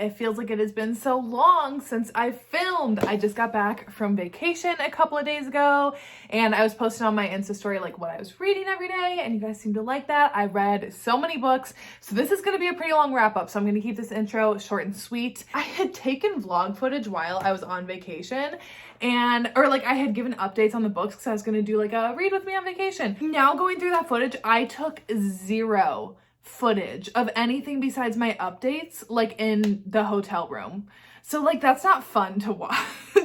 It feels like it has been so long since I filmed. I just got back from vacation a couple of days ago, and I was posting on my Insta story like what I was reading every day, and you guys seem to like that. I read so many books, so this is going to be a pretty long wrap up, so I'm going to keep this intro short and sweet. I had taken vlog footage while I was on vacation, I had given updates on the books because I was going to do like a read with me on vacation. Now going through that footage, I took zero footage of anything besides my updates, like in the hotel room. So like that's not fun to watch.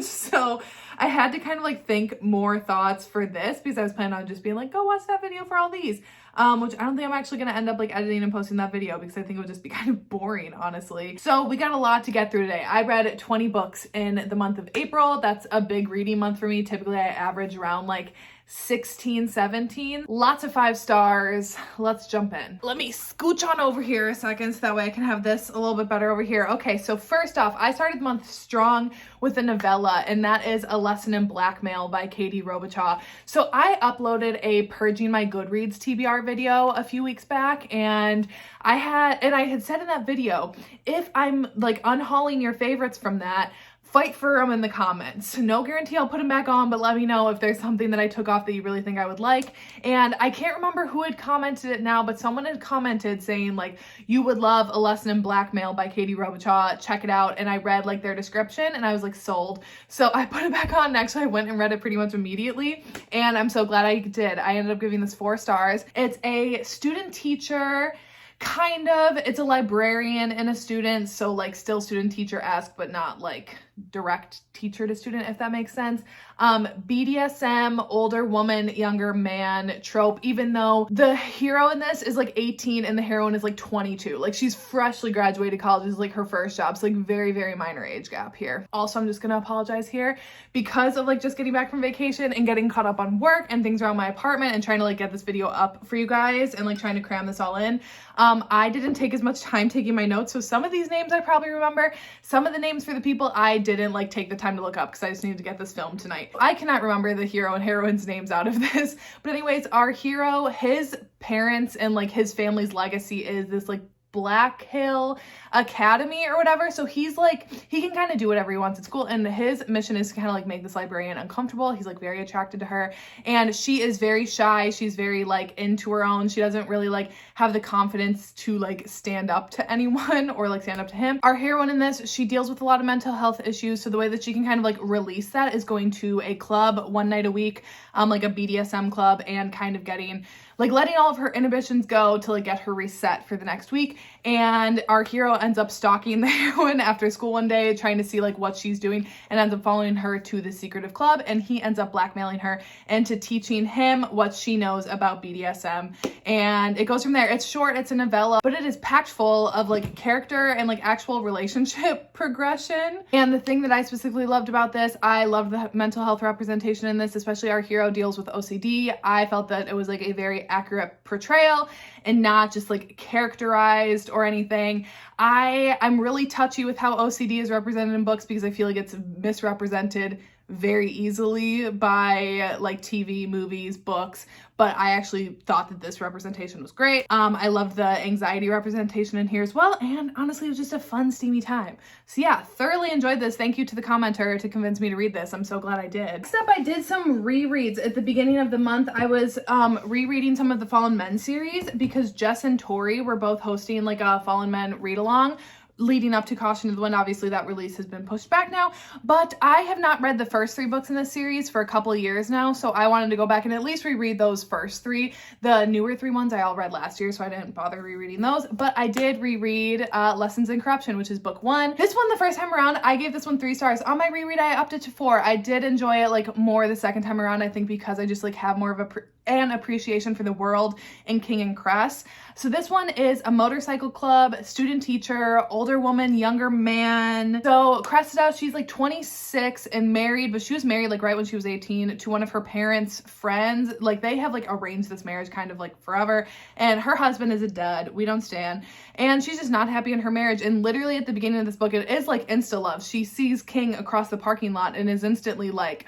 So I had to kind of like think more thoughts for this because I was planning on just being like, go watch that video for all these. Which I don't think I'm actually going to end up like editing and posting that video because I think it would just be kind of boring, honestly. So we got a lot to get through today. I read 20 books in the month of April. That's a big reading month for me. Typically I average around like 16, 17. Lots of 5 stars. Let's jump in. Let me scooch on over here a second so that way I can have this a little bit better over here. Okay, so first off, I started the month strong with a novella, and that is A Lesson in Blackmail by Katie Robichaud. So I uploaded a Purging My Goodreads TBR video a few weeks back, and I had said in that video, if I'm like unhauling your favorites from that, fight for them in the comments. No guarantee I'll put them back on, but let me know if there's something that I took off that you really think I would like. And I can't remember who had commented it now, but someone had commented saying like, you would love A Lesson in Blackmail by Katie Robichaud, check it out. And I read like their description and I was like sold. So I put it back on next. I went and read it pretty much immediately. And I'm so glad I did. I ended up giving this 4 stars. It's a student teacher, kind of. It's a librarian and a student, so like still student teacher-esque, but not like direct teacher to student, if that makes sense. BDSM, older woman, younger man trope, even though the hero in this is like 18 and the heroine is like 22. Like she's freshly graduated college. This is like her first job. So like very, very minor age gap here. Also, I'm just gonna apologize here because of like just getting back from vacation and getting caught up on work and things around my apartment and trying to like get this video up for you guys and like trying to cram this all in. I didn't take as much time taking my notes, so some of these names I probably remember. Some of the names for the people I didn't like take the time to look up because I just needed to get this film tonight. I cannot remember the hero and heroine's names out of this, but anyways, our hero, his parents and like his family's legacy is this like Black Hill Academy or whatever. So he's like, he can kind of do whatever he wants at school, and his mission is to kind of like make this librarian uncomfortable. He's like very attracted to her, and she is very shy. She's very like into her own. She doesn't really like have the confidence to like stand up to anyone or like stand up to him. Our heroine in this, she deals with a lot of mental health issues, so the way that she can kind of like release that is going to a club one night a week, like a BDSM club, and kind of getting like letting all of her inhibitions go to like get her reset for the next week. And our hero ends up stalking the heroine after school one day, trying to see like what she's doing, and ends up following her to the secretive club, and he ends up blackmailing her into teaching him what she knows about BDSM. And it goes from there. It's short, it's a novella, but it is packed full of like character and like actual relationship progression. And the thing that I specifically loved about this, I loved the mental health representation in this, especially our hero deals with OCD. I felt that it was like a very accurate portrayal and not just like characterized or anything. I'm really touchy with how OCD is represented in books because I feel like it's misrepresented very easily by like TV, movies, books, but I actually thought that this representation was great. I loved the anxiety representation in here as well, and honestly it was just a fun steamy time. So yeah, thoroughly enjoyed this. Thank you to the commenter to convince me to read this. I'm so glad I did. Next up, I did some rereads at the beginning of the month. I was rereading some of the Fallen Men series because Jess and Tori were both hosting like a Fallen Men read along leading up to Caution to the Wind. Obviously that release has been pushed back now, but I have not read the first 3 books in this series for a couple of years now, so I wanted to go back and at least reread those first 3. The newer 3 ones I all read last year, so I didn't bother rereading those, but I did reread Lessons in Corruption, which is book 1. This one, the first time around, I gave this one 3 stars. On my reread, I upped it to 4. I did enjoy it like more the second time around, I think because I just like have more of an appreciation for the world in King and Cress. So this one is a motorcycle club, student teacher, older woman, younger man. So Cressida, she's like 26 and married, but she was married like right when she was 18 to one of her parents' friends. Like they have like arranged this marriage kind of like forever, and her husband is a dud. We don't stand. And she's just not happy in her marriage. And literally at the beginning of this book, it is like insta love. She sees King across the parking lot and is instantly like,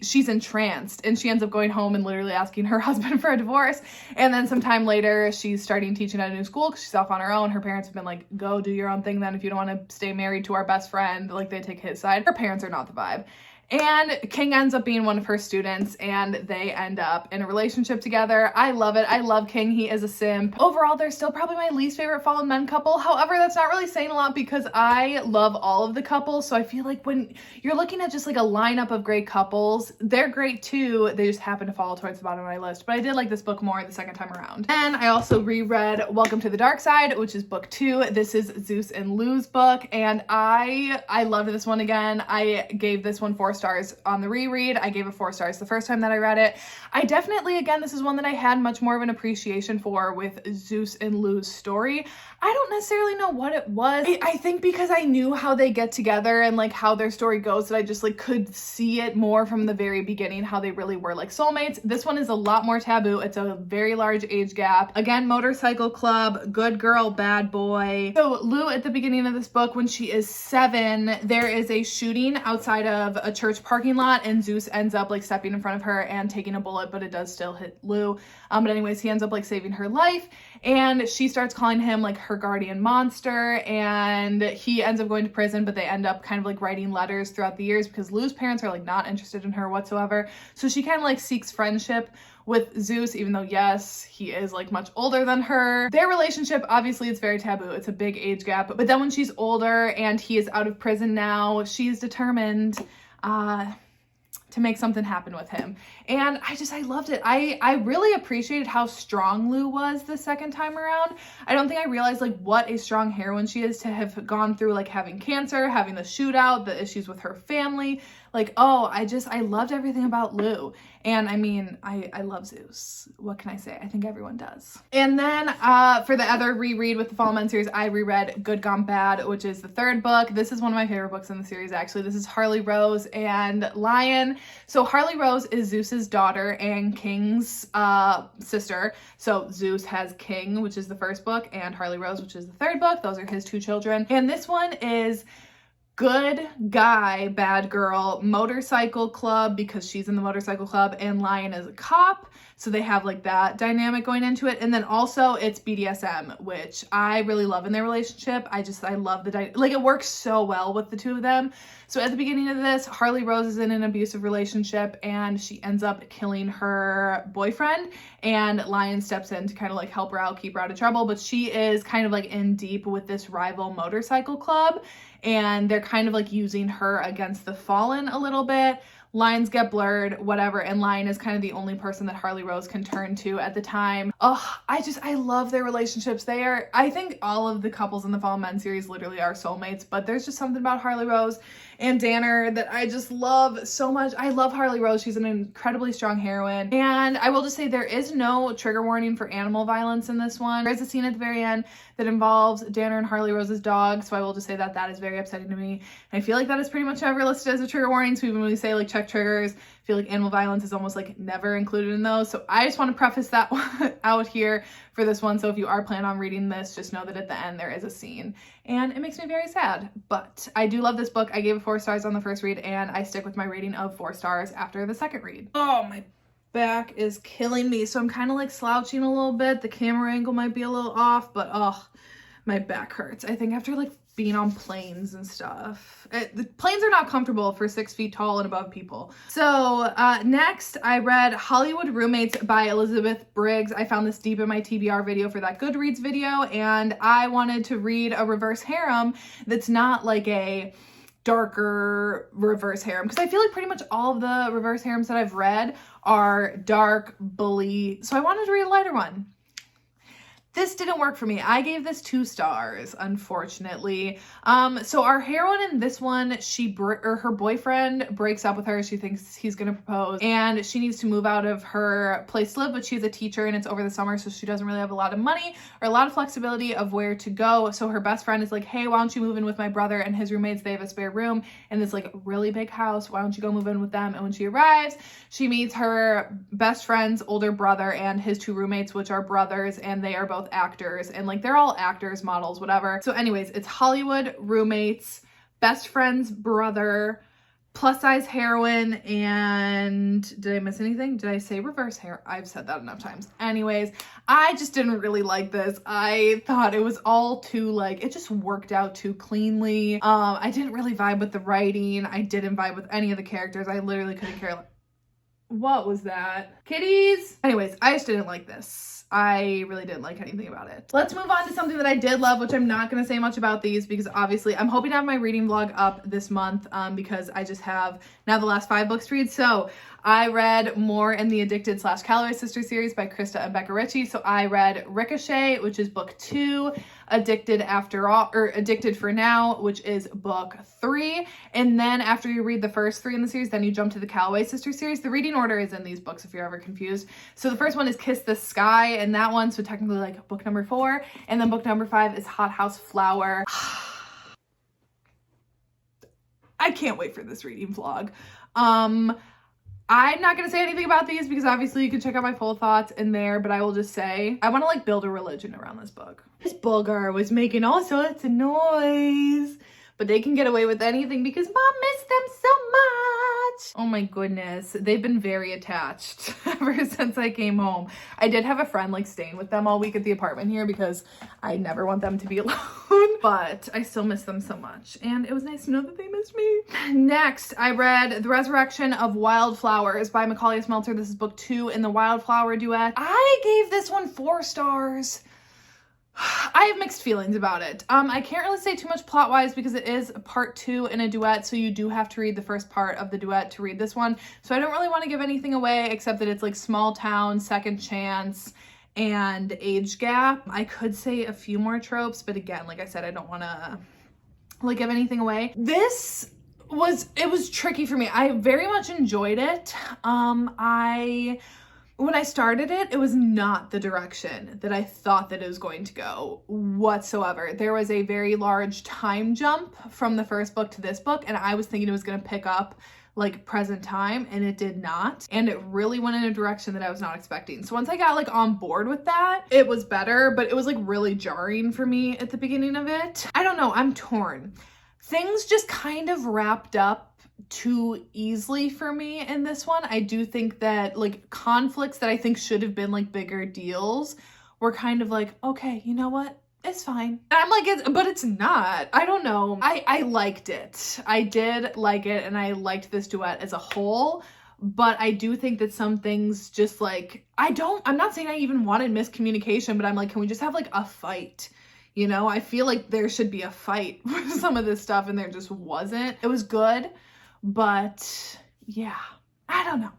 she's entranced, and she ends up going home and literally asking her husband for a divorce. And then sometime later, she's starting teaching at a new school because she's off on her own. Her parents have been like, go do your own thing then if you don't want to stay married to our best friend. Like, they take his side. Her parents are not the vibe. And King ends up being one of her students, and they end up in a relationship together. I love it. I love King. He is a simp. Overall, they're still probably my least favorite Fallen Men couple. However, that's not really saying a lot because I love all of the couples. So I feel like when you're looking at just like a lineup of great couples, they're great too. They just happen to fall towards the bottom of my list. But I did like this book more the second time around. And I also reread Welcome to the Dark Side, which is book 2. This is Zeus and Lou's book, and I loved this one again. I gave this one 4 stars on the reread. I gave it 4 stars the first time that I read it. I definitely, again, this is one that I had much more of an appreciation for with Zeus and Lou's story. I don't necessarily know what it was. I think because I knew how they get together and like how their story goes, that I just like could see it more from the very beginning, how they really were like soulmates. This one is a lot more taboo. It's a very large age gap. Again, motorcycle club, good girl, bad boy. So Lou, at the beginning of this book, when she is 7, there is a shooting outside of a church parking lot, and Zeus ends up like stepping in front of her and taking a bullet, but it does still hit Lou. But anyways, he ends up like saving her life, and she starts calling him like her guardian monster, and he ends up going to prison, but they end up kind of like writing letters throughout the years because Lou's parents are like not interested in her whatsoever. So she kind of like seeks friendship with Zeus, even though yes, he is like much older than her. Their relationship, obviously, it's very taboo. It's a big age gap. But then when she's older and he is out of prison now, she's determined to make something happen with him. And I loved it. I really appreciated how strong Lou was the second time around. I don't think I realized like what a strong heroine she is to have gone through like having cancer, having the shootout, the issues with her family. Like, oh, I loved everything about Lou. And I mean, I love Zeus. What can I say? I think everyone does. And then for the other reread with the Fallen Men series, I reread Good Gone Bad, which is the 3rd book. This is one of my favorite books in the series, actually. This is Harley Rose and Lion. So Harley Rose is Zeus's daughter and King's sister. So Zeus has King, which is the 1st book, and Harley Rose, which is the 3rd book. Those are his 2 children. And this one is good guy, bad girl, motorcycle club, because she's in the motorcycle club, and Lion is a cop. So they have like that dynamic going into it. And then also it's BDSM, which I really love in their relationship. I love like it works so well with the 2 of them. So at the beginning of this, Harley Rose is in an abusive relationship and she ends up killing her boyfriend, and Lion steps in to kind of like help her out, keep her out of trouble. But she is kind of like in deep with this rival motorcycle club, and they're kind of like using her against the Fallen a little bit. Lines get blurred, whatever, and Lion is kind of the only person that Harley Rose can turn to at the time. Oh, I love their relationships. I think all of the couples in the Fallen Men series literally are soulmates, but there's just something about Harley Rose and Danner that I just love so much. I love Harley Rose. She's an incredibly strong heroine. And I will just say there is no trigger warning for animal violence in this one. There is a scene at the very end that involves Danner and Harley Rose's dog, so I will just say that that is very upsetting to me. And I feel like that is pretty much never listed as a trigger warning, so even when we say like check triggers, I feel like animal violence is almost like never included in those. So I just want to preface that out here for this one. So if you are planning on reading this, just know that at the end there is a scene, and it makes me very sad. But I do love this book. I gave it 4 stars on the first read, and I stick with my rating of 4 stars after the second read. Oh, my back is killing me. So I'm kind of like slouching a little bit. The camera angle might be a little off, but oh, my back hurts. I think after like being on planes and stuff. The planes are not comfortable for 6 feet tall and above people. So next I read Hollywood Roommates by Elizabeth Briggs. I found this deep in my TBR video for that Goodreads video, and I wanted to read a reverse harem that's not like a darker reverse harem, because I feel like pretty much all of the reverse harems that I've read are dark, bully. So I wanted to read a lighter one. This didn't work for me. I gave this 2 stars, unfortunately. So our heroine in this one, her boyfriend breaks up with her. She thinks he's gonna propose, and she needs to move out of her place to live, but she's a teacher and it's over the summer, so she doesn't really have a lot of money or a lot of flexibility of where to go. So her best friend is like, hey, why don't you move in with my brother and his roommates? They have a spare room in this like really big house. Why don't you go move in with them? And when she arrives, she meets her best friend's older brother and his 2 roommates, which are brothers, and they are both actors, and like they're all actors, models, whatever. So anyways, it's Hollywood Roommates, best friend's brother plus size heroine, and did I miss anything? Did I say reverse hair? I've said that enough times. Anyways, I just didn't really like this. I thought it was all too like, it just worked out too cleanly. I didn't really vibe with the writing. I didn't vibe with any of the characters. I literally couldn't care. What was that? Kitties? Anyways, I just didn't like this. I really didn't like anything about it. Let's move on to something that I did love, which I'm not going to say much about these because obviously I'm hoping to have my reading vlog up this month because I just have now the last 5 books to read. So I read more in the Addicted / Calloway Sister series by Krista and Becca Ritchie. So I read Ricochet, which is book 2, Addicted After All, or Addicted for Now, which is book 3. And then after you read the first 3 in the series, then you jump to the Calloway Sister series. The reading order is in these books if you're ever confused. So the first one is Kiss the Sky, and that one, so technically like book number 4. And then book number 5 is Hot House Flower. I can't wait for this reading vlog. I'm not going to say anything about these because obviously you can check out my full thoughts in there, but I will just say I want to like build a religion around this book. This booger was making all sorts of noise, but they can get away with anything because Mom missed them so much. Oh my goodness. They've been very attached ever since I came home. I did have a friend like staying with them all week at the apartment here because I never want them to be alone, but I still miss them so much. And it was nice to know that they missed me. Next, I read The Resurrection of Wildflowers by Macaulay Smelter. This is book 2 in the Wildflower duet. I gave this one 4 stars. I have mixed feelings about it. I can't really say too much plot-wise because it is part 2 in a duet, so you do have to read the first part of the duet to read this one. So I don't really want to give anything away except that it's like small town, second chance, and age gap. I could say a few more tropes, but again, like I said, I don't want to like give anything away. It was tricky for me. I very much enjoyed it. When I started it, it was not the direction that I thought that it was going to go whatsoever. There was a very large time jump from the first book to this book, and I was thinking it was going to pick up like present time, and it did not. And it really went in a direction that I was not expecting. So once I got like on board with that, it was better, but it was like really jarring for me at the beginning of it. I don't know, I'm torn. Things just kind of wrapped up too easily for me in this one. I do think that like conflicts that I think should have been like bigger deals were kind of like, okay, you know what? It's fine. And I'm like, but it's not. I don't know. I liked it. I did like it, and I liked this duet as a whole, but I do think that some things just like, I'm not saying I even wanted miscommunication, but I'm like, can we just have like a fight? You know, I feel like there should be a fight with some of this stuff, and there just wasn't. It was good, but yeah, I don't know.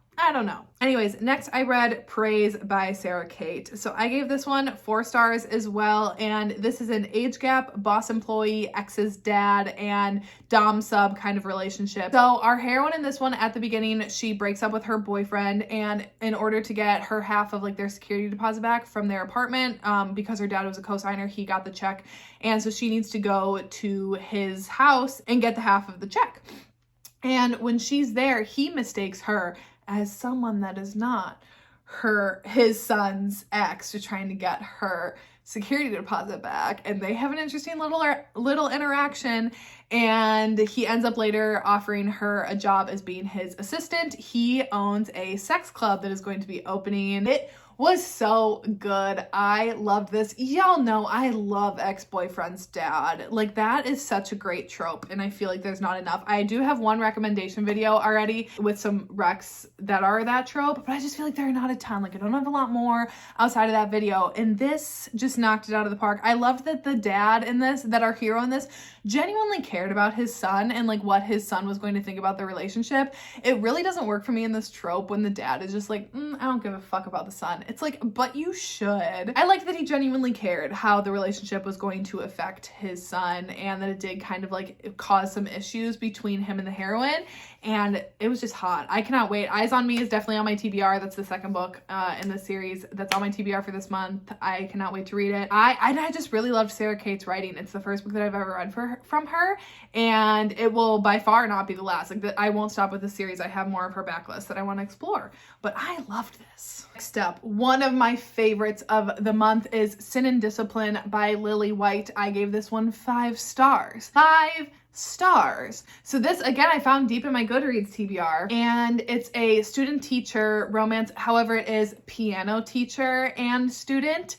Anyways, next I read Praise by Sarah Kate. So I gave this one 4 stars as well. And this is an age gap, boss employee, ex's dad, and dom sub kind of relationship. So our heroine in this one at the beginning, she breaks up with her boyfriend, and in order to get her half of like their security deposit back from their apartment, because her dad was a co-signer, he got the check. And so she needs to go to his house and get the half of the check. And when she's there, he mistakes her as someone that is not his son's ex, to trying to get her security deposit back. And they have an interesting little interaction, and he ends up later offering her a job as being his assistant. He owns a sex club that is going to be opening. It was so good. I loved this. Y'all know I love ex-boyfriend's dad. Like, that is such a great trope, and I feel like there's not enough. I do have one recommendation video already with some recs that are that trope, but I just feel like there are not a ton. Like, I don't have a lot more outside of that video, and this just knocked it out of the park. I loved that the dad in this, that our hero in this, genuinely cared about his son and like what his son was going to think about the relationship. It really doesn't work for me in this trope when the dad is just like, I don't give a fuck about the son. It's like, but you should. I liked that he genuinely cared how the relationship was going to affect his son, and that it did kind of like cause some issues between him and the heroine, and it was just hot. I cannot wait. Eyes on Me is definitely on my TBR. That's the second book in the series that's on my TBR for this month. I cannot wait to read it. I just really loved Sarah Kate's writing. It's the first book that I've ever read from her, and it will by far not be the last. Like, I won't stop with the series. I have more of her backlist that I want to explore, but I loved this. Next up, one of my favorites of the month is Sin and Discipline by Lily White. I gave this one 5 stars. 5 stars. So this, again, I found deep in my Goodreads TBR, and it's a student-teacher romance. However, it is piano teacher and student.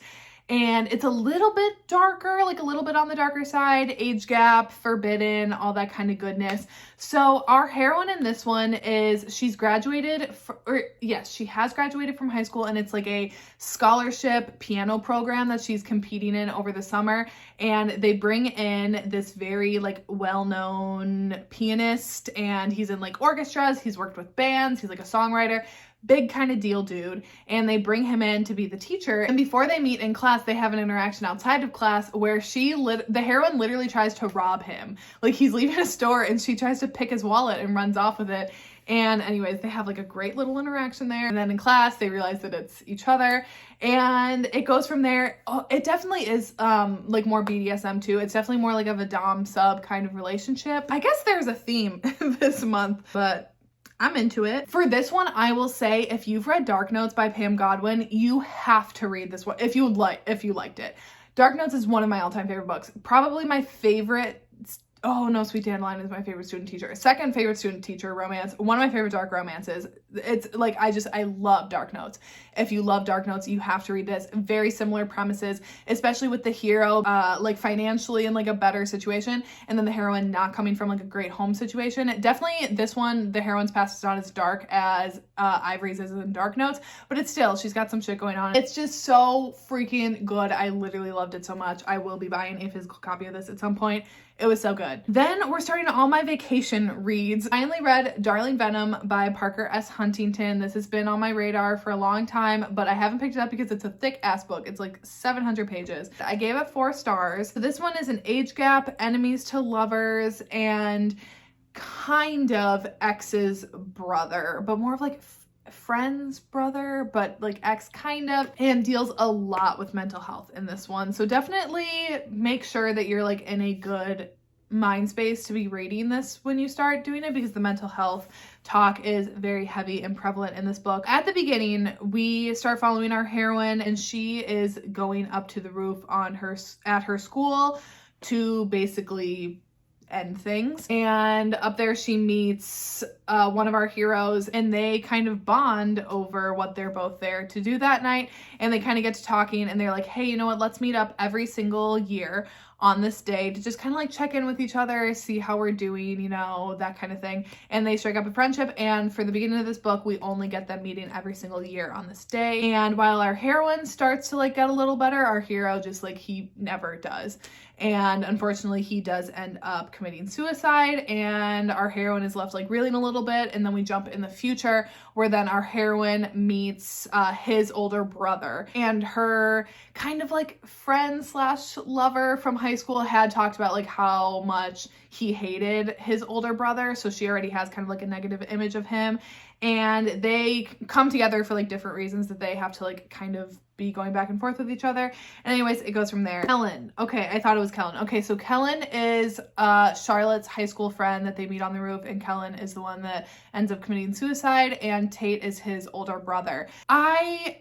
And it's a little bit darker, like a little bit on the darker side, age gap, forbidden, all that kind of goodness. So our heroine in this one is, she has graduated from high school, and it's like a scholarship piano program that she's competing in over the summer. And they bring in this very like well-known pianist, and he's in like orchestras, he's worked with bands, he's like a songwriter. Big kind of deal dude, and they bring him in to be the teacher. And before they meet in class, they have an interaction outside of class where the heroine literally tries to rob him. Like, he's leaving a store and she tries to pick his wallet and runs off with it. And anyways, they have like a great little interaction there. And then in class, they realize that it's each other, and it goes from there. Oh, it definitely is like more BDSM too. It's definitely more like of a dom sub kind of relationship. I guess there's a theme this month, but I'm into it. For this one, I will say, if you've read Dark Notes by Pam Godwin, you have to read this one if you liked it. Dark Notes is one of my all-time favorite books. Probably my favorite. Oh no, Sweet Dandelion is my favorite student teacher. Second favorite student teacher romance. One of my favorite dark romances. It's like, I love Dark Notes. If you love Dark Notes, you have to read this. Very similar premises, especially with the hero, like financially in like a better situation, and then the heroine not coming from like a great home situation. Definitely this one, the heroine's past is not as dark as Ivory's is in Dark Notes, but it's still, she's got some shit going on. It's just so freaking good. I literally loved it so much. I will be buying a physical copy of this at some point. It was so good. Then we're starting all my vacation reads. I only read Darlene Venom by Parker S. Huntington. This has been on my radar for a long time, but I haven't picked it up because it's a thick ass book. It's like 700 pages. I gave it 4 stars. So this one is an age gap, enemies to lovers, and kind of ex's brother, but more of like friend's brother, but like ex kind of, and deals a lot with mental health in this one. So definitely make sure that you're like in a good mind space to be reading this when you start doing it, because the mental health talk is very heavy and prevalent in this book. At the beginning, we start following our heroine, and she is going up to the roof at her school to basically end things. And up there she meets one of our heroes, and they kind of bond over what they're both there to do that night. And they kind of get to talking, and they're like, hey, you know what, let's meet up every single year on this day to just kind of like check in with each other, see how we're doing, you know, that kind of thing. And they strike up a friendship, and for the beginning of this book, we only get them meeting every single year on this day. And while our heroine starts to like get a little better, our hero just like, he never does. And unfortunately, he does end up committing suicide, and our heroine is left like reeling a little bit. And then we jump in the future, where then our heroine meets his older brother, and her kind of like friend slash lover from high school had talked about like how much he hated his older brother. So she already has kind of like a negative image of him. And they come together for like different reasons that they have to like kind of be going back and forth with each other. And anyways, it goes from there. Kellen. Okay, I thought it was Kellen. Okay, so Kellen is Charlotte's high school friend that they meet on the roof, and Kellen is the one that ends up committing suicide, and Tate is his older brother. I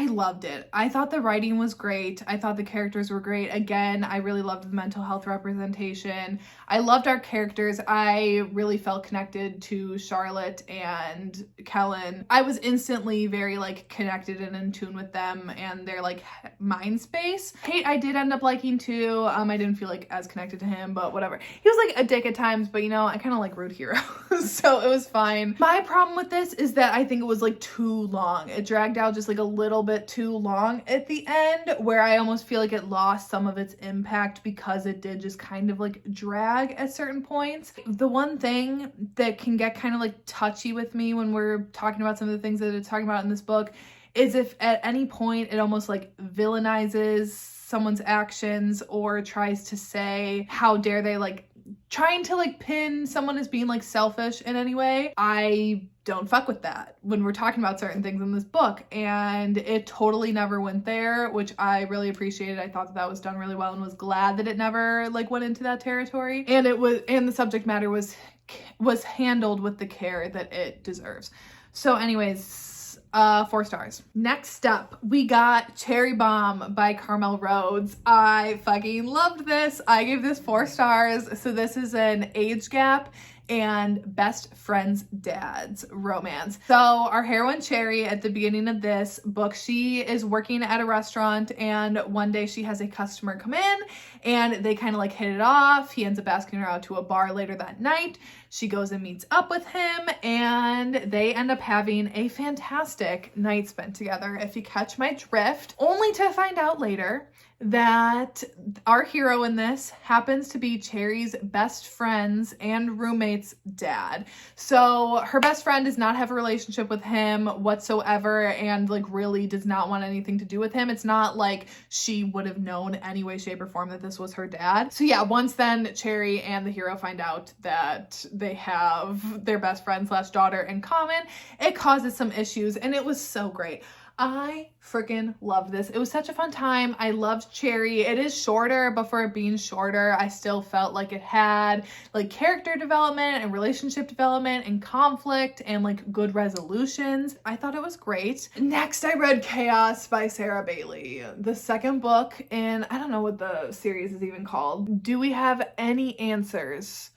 loved it. I thought the writing was great. I thought the characters were great. Again, I really loved the mental health representation. I loved our characters. I really felt connected to Charlotte and Kellen. I was instantly very like connected and in tune with them and their like mind space. Tate I did end up liking too. I didn't feel like as connected to him, but whatever. He was like a dick at times, but you know, I kind of like root hero, so it was fine. My problem with this is that I think it was like too long. It dragged out just like a little bit too long at the end, where I almost feel like it lost some of its impact because it did just kind of like drag at certain points. The one thing that can get kind of like touchy with me when we're talking about some of the things that it's talking about in this book is if at any point it almost like villainizes someone's actions or tries to say, how dare they, like trying to like pin someone as being like selfish in any way. I don't fuck with that when we're talking about certain things in this book, and it totally never went there, which I really appreciated. I thought that was done really well and was glad that it never like went into that territory, and the subject matter was handled with the care that it deserves. So anyways, 4 stars. Next up, we got Cherry Bomb by Carmel Rhodes. I fucking loved this. I gave this 4 stars. So this is an age gap and best friends dads romance. So our heroine Cherry, at the beginning of this book, she is working at a restaurant, and one day she has a customer come in and they kind of like hit it off. He ends up asking her out to a bar later that night. She goes and meets up with him, and they end up having a fantastic night spent together, if you catch my drift, only to find out later that our hero in this happens to be Cherry's best friend's and roommate's dad. So her best friend does not have a relationship with him whatsoever, and like really does not want anything to do with him. It's not like she would have known any way, shape, or form that this was her dad. So yeah, once then Cherry and the hero find out that they have their best friend slash daughter in common, it causes some issues, and it was so great. I freaking loved this. It was such a fun time. I loved Cherry. It is shorter, but for it being shorter, I still felt like it had like character development and relationship development and conflict and like good resolutions. I thought it was great. Next, I read Chaos by Sarah Bailey, the second book in, I don't know what the series is even called. Do we have any answers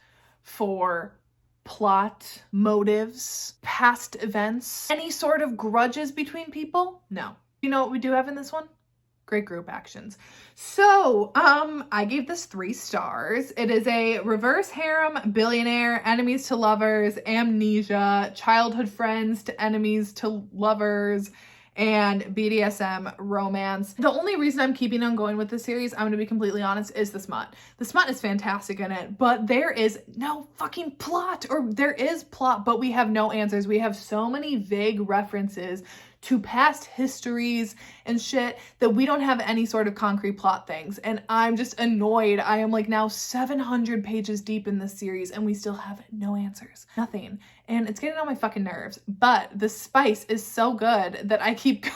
for plot, motives, past events, any sort of grudges between people? No. You know what we do have in this one? Great group actions. So, I gave this 3 stars. It is a reverse harem, billionaire, enemies to lovers, amnesia, childhood friends to enemies to lovers, and BDSM romance. The only reason I'm keeping on going with this series, I'm going to be completely honest, is the smut. The smut is fantastic in it, but there is no fucking plot, or there is plot, but we have no answers. We have so many vague references to past histories and shit that we don't have any sort of concrete plot things. And I'm just annoyed. I am like now 700 pages deep in this series and we still have no answers. Nothing. And it's getting on my fucking nerves. But the spice is so good that I keep going.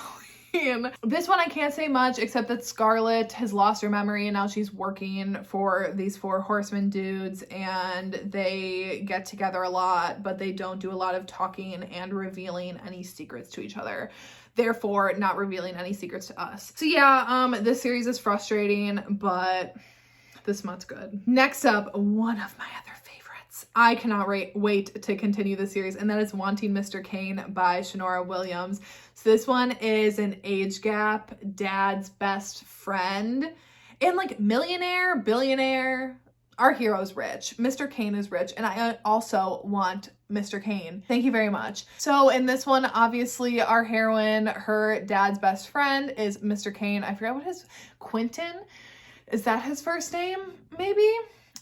This one I can't say much except that Scarlett has lost her memory and now she's working for these 4 horsemen dudes, and they get together a lot, but they don't do a lot of talking and revealing any secrets to each other. Therefore, not revealing any secrets to us. So yeah, this series is frustrating, but the smut's good. Next up, one of my other favorites. I cannot wait to continue the series, and that is Wanting Mr. Kane by Shanora Williams. So this one is an age gap, dad's best friend, and like millionaire, billionaire. Our hero's rich. Mr. Kane is rich, and I also want Mr. Kane. Thank you very much. So in this one, obviously our heroine, her dad's best friend is Mr. Kane. I forgot what Quentin, is that his first name? Maybe?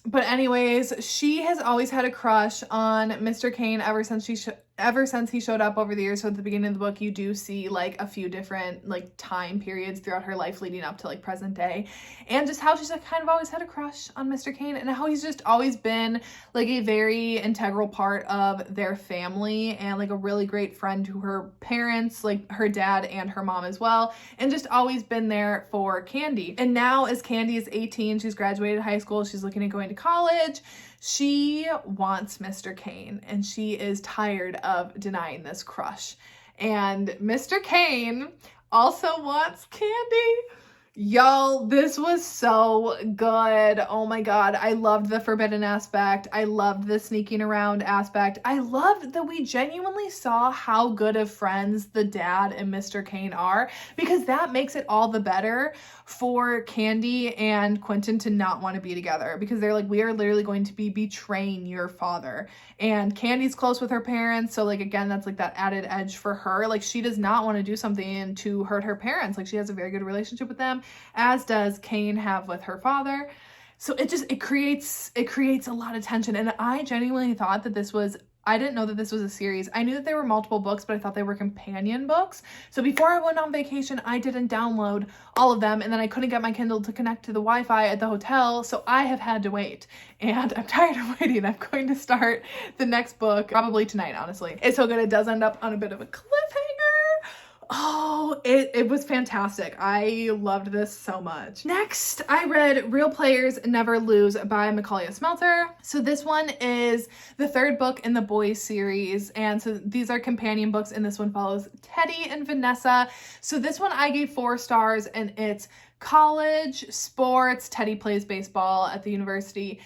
But anyways, she has always had a crush on Mr. Kane ever since he showed up over the years. So at the beginning of the book, you do see like a few different like time periods throughout her life leading up to like present day, and just how she's like kind of always had a crush on Mr. Kane, and how he's just always been like a very integral part of their family and like a really great friend to her parents, like her dad and her mom as well, and just always been there for Candy. And now as Candy is 18, she's graduated high school, she's looking at going to college. She wants Mr. Kane, and she is tired of denying this crush. And Mr. Kane also wants Candy. Y'all, this was so good. Oh my god, I loved the forbidden aspect. I loved the sneaking around aspect. I loved that we genuinely saw how good of friends the dad and Mr. Kane are, because that makes it all the better for Candy and Quentin to not want to be together, because they're like, we are literally going to be betraying your father. And Candy's close with her parents, so like again, that's like that added edge for her. Like she does not want to do something to hurt her parents. Like she has a very good relationship with them, as does Kane have with her father. So it creates a lot of tension. And I genuinely thought that this was, I didn't know that this was a series. I knew that there were multiple books, but I thought they were companion books. So before I went on vacation, I didn't download all of them, and then I couldn't get my Kindle to connect to the Wi-Fi at the hotel, so I have had to wait. And I'm tired of waiting. I'm going to start the next book probably tonight, honestly. It's so good. It does end up on a bit of a cliffhanger. Oh, it was fantastic. I loved this so much. Next, I read Real Players Never Lose by Macaulay Smelter. So this one is the third book in the boys series. And so these are companion books, and this one follows Teddy and Vanessa. So this one I gave 4 stars, and it's college, sports, Teddy plays baseball at the university,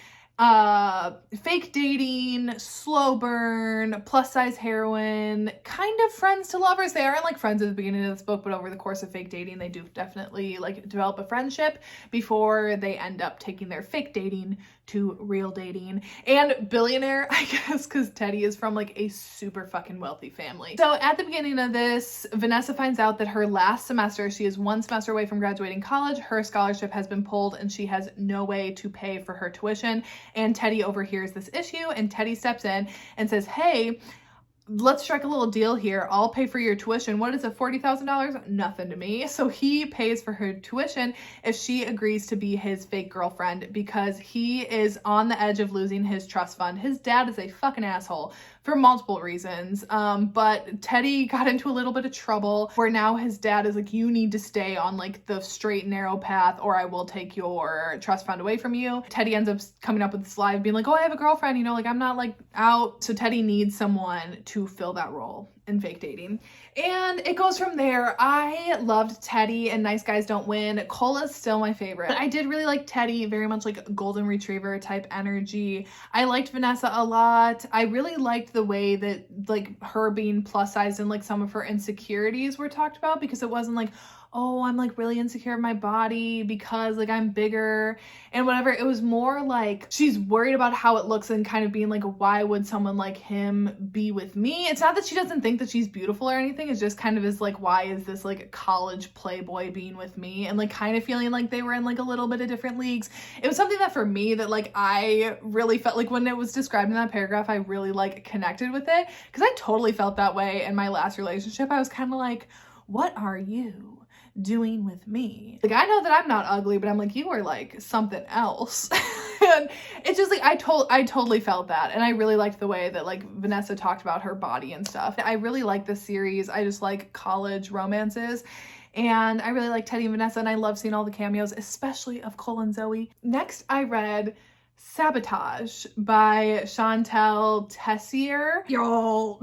fake dating, slow burn, plus size heroine, kind of friends to lovers. They aren't like friends at the beginning of this book, but over the course of fake dating, they do definitely like develop a friendship before they end up taking their fake dating to real dating. And billionaire, I guess, because Teddy is from like a super fucking wealthy family. So at the beginning of this, Vanessa finds out that her last semester, she is 1 semester away from graduating college, her scholarship has been pulled and she has no way to pay for her tuition. And Teddy overhears this issue, and Teddy steps in and says, hey, let's strike a little deal here. I'll pay for your tuition. What is it, $40,000? Nothing to me. So he pays for her tuition if she agrees to be his fake girlfriend, because he is on the edge of losing his trust fund. His dad is a fucking asshole for multiple reasons. But Teddy got into a little bit of trouble where now his dad is like, you need to stay on like the straight and narrow path or I will take your trust fund away from you. Teddy ends up coming up with this lie of being like, oh, I have a girlfriend, you know, like I'm not like out. So Teddy needs someone to fill that role in fake dating. And it goes from there. I loved Teddy and Nice Guys Don't Win. Cola's still my favorite. But I did really like Teddy, very much like golden retriever type energy. I liked Vanessa a lot. I really liked the way that like her being plus size and like some of her insecurities were talked about, because it wasn't like, oh, I'm like really insecure of my body because like I'm bigger and whatever. It was more like she's worried about how it looks and kind of being like, why would someone like him be with me? It's not that she doesn't think that she's beautiful or anything. It's just kind of is like, why is this like college playboy being with me? And like kind of feeling like they were in like a little bit of different leagues. It was something that for me that like I really felt like when it was described in that paragraph, I really like connected with it, because I totally felt that way in my last relationship. I was kind of like, what are you doing with me? Like, I know that I'm not ugly, but I'm like, you are like something else. And it's just like, I totally felt that. And I really liked the way that like Vanessa talked about her body and stuff. I really like this series. I just like college romances. And I really like Teddy and Vanessa, and I love seeing all the cameos, especially of Cole and Zoe. Next, I read Sabotage by Chantelle Tessier. Y'all,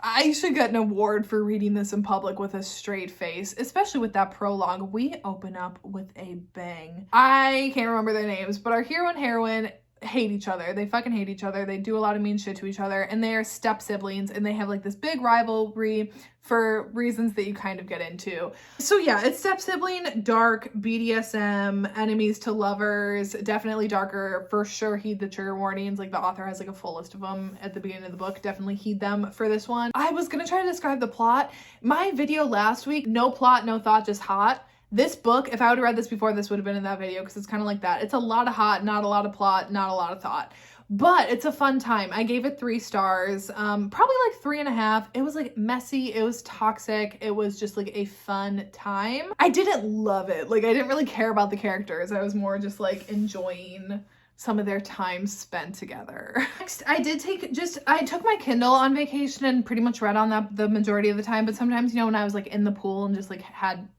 I should get an award for reading this in public with a straight face, especially with that prologue. We open up with a bang. I can't remember their names, but our hero and heroine hate each other. They fucking hate each other. They do a lot of mean shit to each other, and they are step siblings, and they have like this big rivalry for reasons that you kind of get into. So yeah, it's step sibling, dark, BDSM, enemies to lovers, definitely darker, for sure. Heed the trigger warnings. Like the author has like a full list of them at the beginning of the book. Definitely heed them for this one. I was gonna try to describe the plot. My video last week, no plot, no thought, just hot. This book, if I would have read this before, this would have been in that video, because it's kind of like that. It's a lot of hot, not a lot of plot, not a lot of thought. But it's a fun time. I gave it 3 stars, probably like 3.5. It was like messy. It was toxic. It was just like a fun time. I didn't love it. Like I didn't really care about the characters. I was more just like enjoying some of their time spent together. Next, I took my Kindle on vacation and pretty much read on that the majority of the time, but sometimes, you know, when I was like in the pool and just like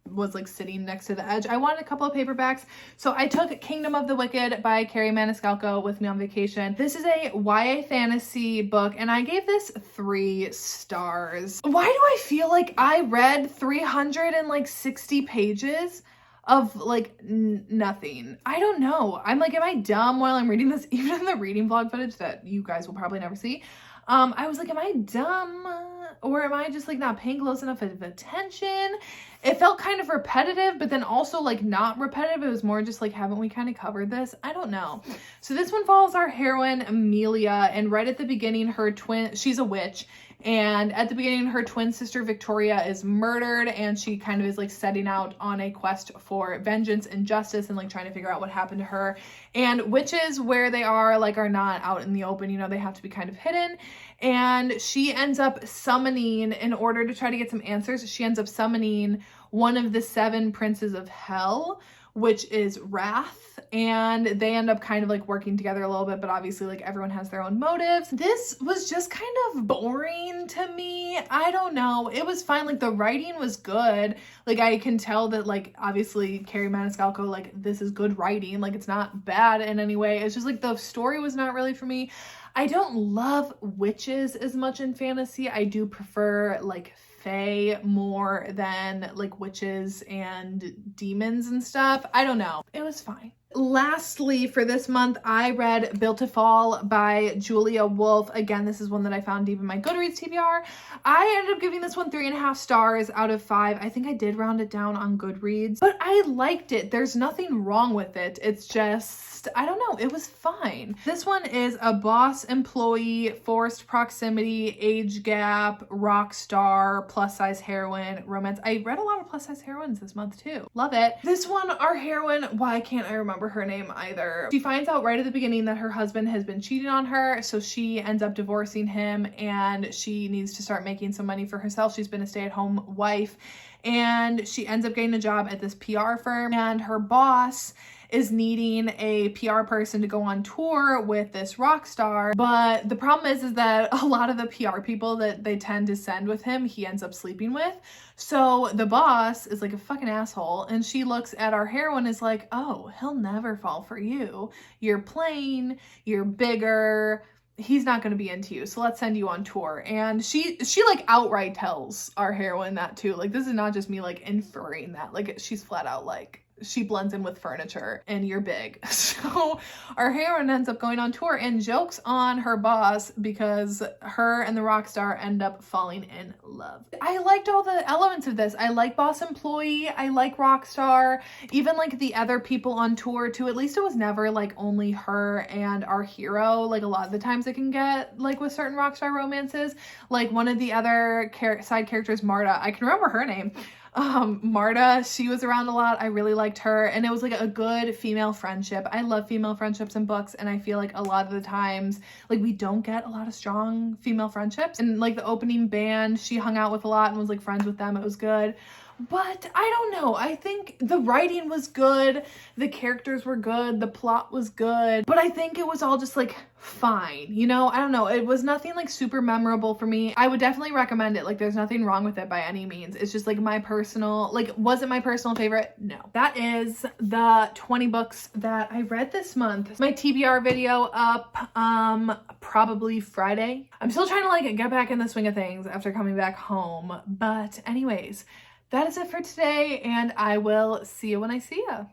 was like sitting next to the edge, I wanted a couple of paperbacks. So I took Kingdom of the Wicked by Carrie Maniscalco with me on vacation. This is a YA fantasy book, and I gave this 3 stars. Why do I feel like I read 360 pages of like nothing? I don't know. I'm like, am I dumb while I'm reading this? Even in the reading vlog footage that you guys will probably never see, I was like, am I dumb? Or am I just like not paying close enough of attention? It felt kind of repetitive, but then also like not repetitive. It was more just like, haven't we kind of covered this? I don't know. So this one follows our heroine, Amelia, and right at the beginning, she's a witch. And at the beginning, her twin sister, Victoria, is murdered, and she kind of is like setting out on a quest for vengeance and justice and like trying to figure out what happened to her. And witches, where they are, like are not out in the open, you know, they have to be kind of hidden. And she ends up summoning, in order to try to get some answers, she ends up summoning one of the 7 princes of hell, which is Wrath, and they end up kind of like working together a little bit, but obviously like everyone has their own motives. This was just kind of boring to me. I don't know. It was fine. Like the writing was good. Like I can tell that like obviously Carrie Maniscalco, like this is good writing. Like it's not bad in any way. It's just like the story was not really for me. I don't love witches as much in fantasy. I do prefer like fae more than like witches and demons and stuff. I don't know. It was fine. Lastly, for this month, I read Built to Fall by Julia Wolf. Again, this is one that I found deep in my Goodreads TBR. I ended up giving this one 3.5 stars out of 5. I think I did round it down on Goodreads, but I liked it. There's nothing wrong with it. It's just, I don't know, it was fine. This one is a boss employee, forced proximity, age gap, rock star, plus size heroine, romance. I read a lot of plus size heroines this month too. Love it. This one, our heroine, why can't I remember her name either? She finds out right at the beginning that her husband has been cheating on her, so she ends up divorcing him and she needs to start making some money for herself. She's been a stay-at-home wife and she ends up getting a job at this PR firm, and her boss is needing a PR person to go on tour with this rock star. But the problem is that a lot of the PR people that they tend to send with him, he ends up sleeping with. So the boss is like a fucking asshole, and she looks at our heroine and is like, oh, he'll never fall for you. You're plain, you're bigger, he's not going to be into you, so let's send you on tour. And she like outright tells our heroine that too. Like this is not just me like inferring that, like she's flat out like, she blends in with furniture and you're big. So our heroine ends up going on tour and jokes on her boss because her and the rock star end up falling in love. I liked all the elements of this. I like boss employee. I like rock star. Even like the other people on tour too. At least it was never like only her and our hero. Like a lot of the times it can get like with certain rock star romances. Like one of the other side characters, Marta, I can remember her name. Marta, she was around a lot. I really liked her, and it was like a good female friendship. I love female friendships in books, and I feel like a lot of the times like we don't get a lot of strong female friendships. And like the opening band, she hung out with a lot and was like friends with them. It was good. But I don't know. I think the writing was good. The characters were good. The plot was good. But I think it was all just like fine. You know, I don't know. It was nothing like super memorable for me. I would definitely recommend it. Like there's nothing wrong with it by any means. It's just like my personal, like was it my personal favorite? No. That is the 20 books that I read this month. My TBR video up probably Friday. I'm still trying to like get back in the swing of things after coming back home. But anyways, that is it for today, and I will see you when I see you.